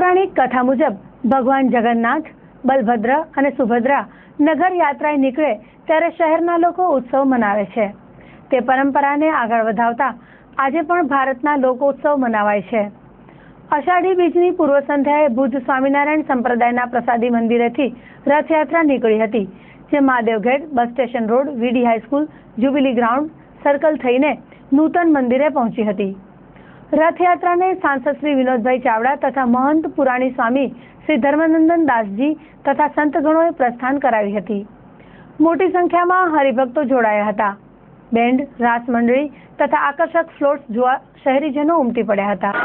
પૌરાણિક કથા મુજબ ભગવાન જગન્નાથ, બલભદ્ર અને સુભદ્રા નગર યાત્રાએ નીકળે ત્યારે શહેરના લોકો ઉત્સવ મનાવે છે। તે પરંપરાને આગળ વધાવતા આજે પણ ભારતના લોકોત્સવ મનાવાય છે। અષાઢી બીજની પૂર્વ સંધ્યાએ ભુજ સ્વામિનારાયણ સંપ્રદાયના પ્રસાદી મંદિરેથી રથયાત્રા નીકળી હતી, જે મહાદેવગેટ, બસ સ્ટેશન રોડ, વીડી હાઈસ્કૂલ, જ્યુબિલી ગ્રાઉન્ડ સર્કલ થઈને નૂતન મંદિરે પહોંચી હતી। રથયાત્રાને સાંસદ શ્રી વિનોદભાઈ ચાવડા તથા મહંત પુરાણી સ્વામી શ્રી ધર્મનંદન દાસજી તથા સંતગણોએ પ્રસ્થાન કરાવી હતી। મોટી સંખ્યામાં હરિભક્તો જોડાયા હતા। બેન્ડ, રાસ મંડળી તથા આકર્ષક ફ્લોટ્સ જોવા શહેરીજનો ઉમટી પડ્યા હતા।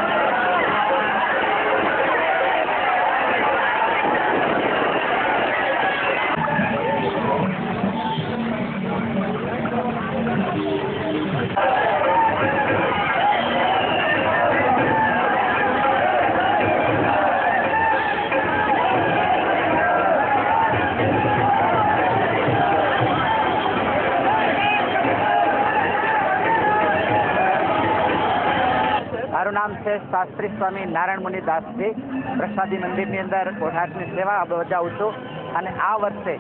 મારું નામ છે શાસ્ત્રી સ્વામી નારાયણ મુનિ દાસજી। પ્રસાદી મંદિરની અંદર કોઠારની સેવા બજાવું છું અને આ વર્ષે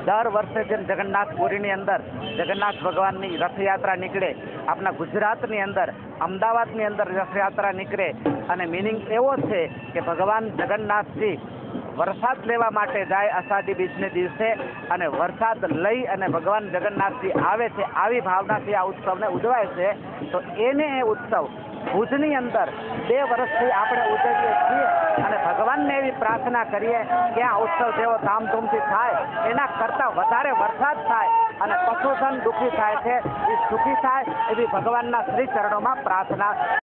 દર વર્ષે જેમ જગન્નાથપુરીની અંદર જગન્નાથ ભગવાનની રથયાત્રા નીકળે, આપણા ગુજરાતની અંદર અમદાવાદની અંદર રથયાત્રા નીકળે અને મિનિંગ એવો છે કે ભગવાન જગન્નાથજી વરસાદ લેવા માટે જાય અષાઢી બીજને દિવસે અને વરસાદ લઈ અને ભગવાન જગન્નાથજી આવે છે, આવી ભાવનાથી આ ઉત્સવને ઉજવાય છે। તો એને એ ઉત્સવ ભુજની અંદર 2 વર્ષથી આપણે ઉજવીએ છીએ અને ભગવાનને એવી પ્રાર્થના કરીએ કે આ ઉત્સવ જેવો ધામધૂમથી થાય, એના કરતાં વધારે વરસાદ થાય અને પશુધન દુઃખી થાય છે એ સુખી થાય, એવી ભગવાનના શ્રી ચરણોમાં પ્રાર્થના।